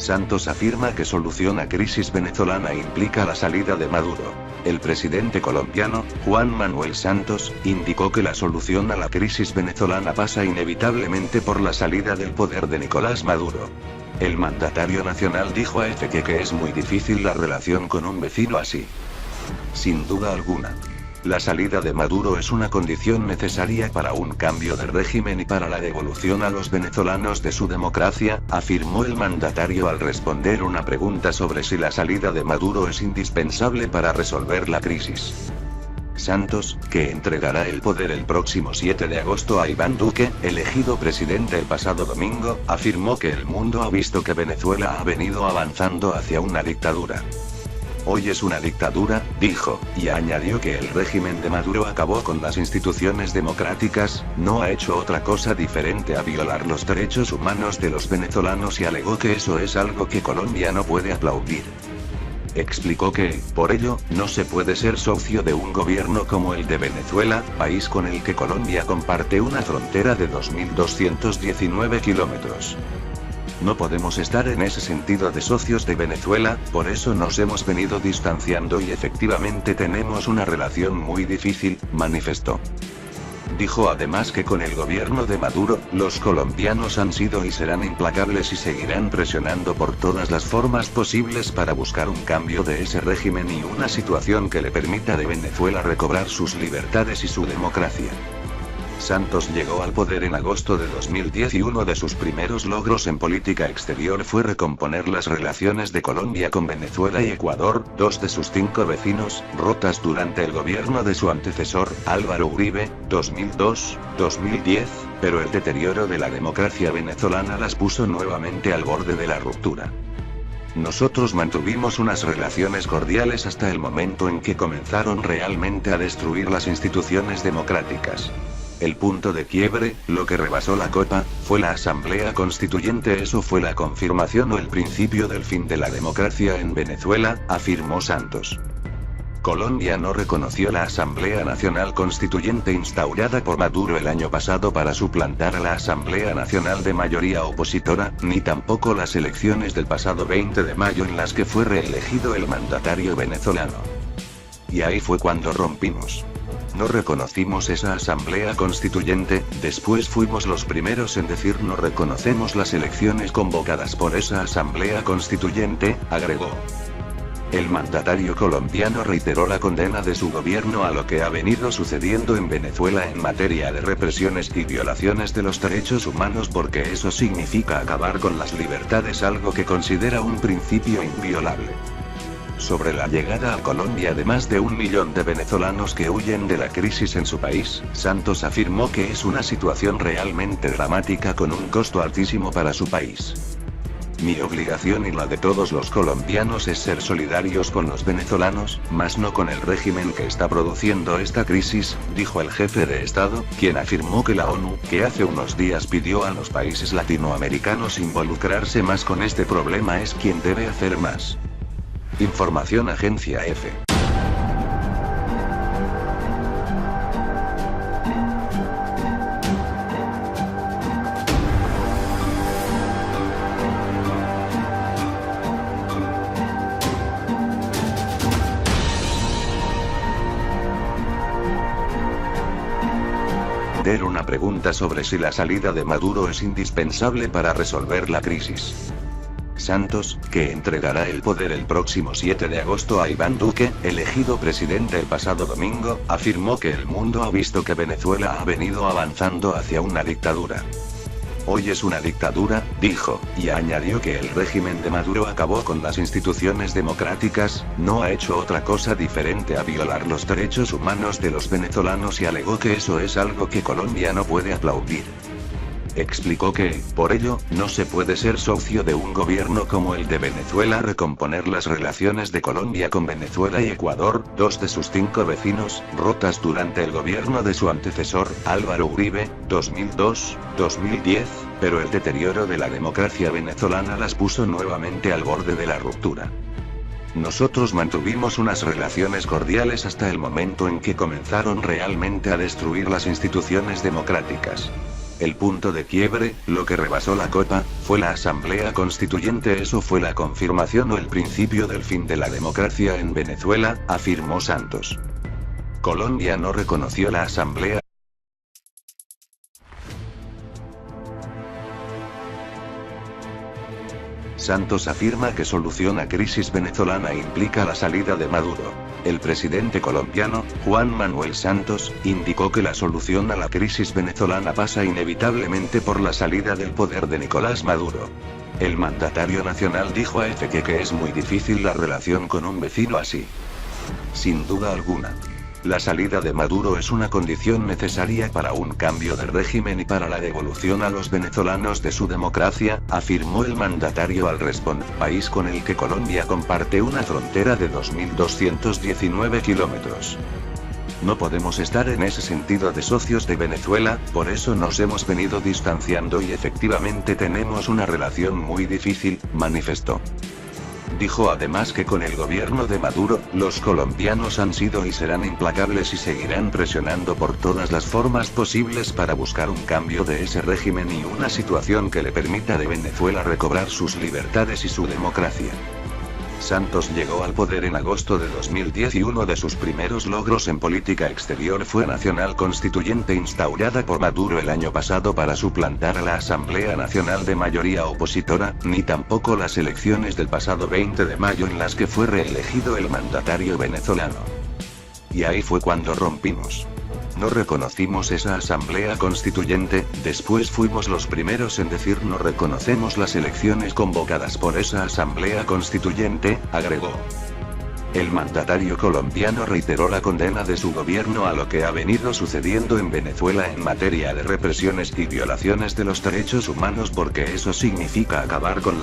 Santos afirma que solución a crisis venezolana implica la salida de Maduro. El presidente colombiano, Juan Manuel Santos, indicó que la solución a la crisis venezolana pasa inevitablemente por la salida del poder de Nicolás Maduro. El mandatario nacional dijo a EFE que es muy difícil la relación con un vecino así. Sin duda alguna. La salida de Maduro es una condición necesaria para un cambio de régimen y para la devolución a los venezolanos de su democracia, afirmó el mandatario al responder una pregunta sobre si la salida de Maduro es indispensable para resolver la crisis. Santos, que entregará el poder el próximo 7 de agosto a Iván Duque, elegido presidente el pasado domingo, afirmó que el mundo ha visto que Venezuela ha venido avanzando hacia una dictadura. Hoy es una dictadura, dijo, y añadió que el régimen de Maduro acabó con las instituciones democráticas, no ha hecho otra cosa diferente a violar los derechos humanos de los venezolanos y alegó que eso es algo que Colombia no puede aplaudir. Explicó que, por ello, no se puede ser socio de un gobierno como el de Venezuela, país con el que Colombia comparte una frontera de 2.219 kilómetros. No podemos estar en ese sentido de socios de Venezuela, por eso nos hemos venido distanciando y efectivamente tenemos una relación muy difícil, manifestó. Dijo además que con el gobierno de Maduro, los colombianos han sido y serán implacables y seguirán presionando por todas las formas posibles para buscar un cambio de ese régimen y una situación que le permita a Venezuela recobrar sus libertades y su democracia. Santos llegó al poder en agosto de 2010 y uno de sus primeros logros en política exterior fue recomponer las relaciones de Colombia con Venezuela y Ecuador, dos de sus 5 vecinos, rotas durante el gobierno de su antecesor, Álvaro Uribe, 2002-2010, pero el deterioro de la democracia venezolana las puso nuevamente al borde de la ruptura. Nosotros mantuvimos unas relaciones cordiales hasta el momento en que comenzaron realmente a destruir las instituciones democráticas. El punto de quiebre, lo que rebasó la copa, fue la Asamblea Constituyente. Eso fue la confirmación o el principio del fin de la democracia en Venezuela, afirmó Santos. Colombia no reconoció la Asamblea Nacional Constituyente instaurada por Maduro el año pasado para suplantar a la Asamblea Nacional de mayoría opositora, ni tampoco las elecciones del pasado 20 de mayo en las que fue reelegido el mandatario venezolano. Y ahí fue cuando rompimos. No reconocimos esa asamblea constituyente, después fuimos los primeros en decir no reconocemos las elecciones convocadas por esa asamblea constituyente, agregó. El mandatario colombiano reiteró la condena de su gobierno a lo que ha venido sucediendo en Venezuela en materia de represiones y violaciones de los derechos humanos porque eso significa acabar con las libertades, algo que considera un principio inviolable. Sobre la llegada a Colombia de más de 1 millón de venezolanos que huyen de la crisis en su país, Santos afirmó que es una situación realmente dramática con un costo altísimo para su país. Mi obligación y la de todos los colombianos es ser solidarios con los venezolanos, más no con el régimen que está produciendo esta crisis, dijo el jefe de Estado, quien afirmó que la ONU, que hace unos días pidió a los países latinoamericanos involucrarse más con este problema, es quien debe hacer más. Información Agencia EFE. Una pregunta sobre si la salida de Maduro es indispensable para resolver la crisis. Santos, que entregará el poder el próximo 7 de agosto a Iván Duque, elegido presidente el pasado domingo, afirmó que el mundo ha visto que Venezuela ha venido avanzando hacia una dictadura. Hoy es una dictadura, dijo, y añadió que el régimen de Maduro acabó con las instituciones democráticas, no ha hecho otra cosa diferente a violar los derechos humanos de los venezolanos y alegó que eso es algo que Colombia no puede aplaudir. Explicó que, por ello, no se puede ser socio de un gobierno como el de Venezuela. Recomponer las relaciones de Colombia con Venezuela y Ecuador, dos de sus 5 vecinos, rotas durante el gobierno de su antecesor, Álvaro Uribe, 2002-2010, pero el deterioro de la democracia venezolana las puso nuevamente al borde de la ruptura. Nosotros mantuvimos unas relaciones cordiales hasta el momento en que comenzaron realmente a destruir las instituciones democráticas. El punto de quiebre, lo que rebasó la copa, fue la Asamblea Constituyente. Eso fue la confirmación o el principio del fin de la democracia en Venezuela, afirmó Santos. Colombia no reconoció la Asamblea. Santos afirma que solución a crisis venezolana implica la salida de Maduro. El presidente colombiano, Juan Manuel Santos, indicó que la solución a la crisis venezolana pasa inevitablemente por la salida del poder de Nicolás Maduro. El mandatario nacional dijo a EFE que es muy difícil la relación con un vecino así. Sin duda alguna. La salida de Maduro es una condición necesaria para un cambio de régimen y para la devolución a los venezolanos de su democracia, afirmó el mandatario al responder. País con el que Colombia comparte una frontera de 2.219 kilómetros. No podemos estar en ese sentido de socios de Venezuela, por eso nos hemos venido distanciando y efectivamente tenemos una relación muy difícil, manifestó. Dijo además que con el gobierno de Maduro, los colombianos han sido y serán implacables y seguirán presionando por todas las formas posibles para buscar un cambio de ese régimen y una situación que le permita a Venezuela recobrar sus libertades y su democracia. Santos llegó al poder en agosto de 2010 y uno de sus primeros logros en política exterior fue Nacional Constituyente instaurada por Maduro el año pasado para suplantar a la Asamblea Nacional de mayoría opositora, ni tampoco las elecciones del pasado 20 de mayo en las que fue reelegido el mandatario venezolano. Y ahí fue cuando rompimos. No reconocimos esa Asamblea Constituyente, después fuimos los primeros en decir no reconocemos las elecciones convocadas por esa Asamblea Constituyente, agregó. El mandatario colombiano reiteró la condena de su gobierno a lo que ha venido sucediendo en Venezuela en materia de represiones y violaciones de los derechos humanos porque eso significa acabar con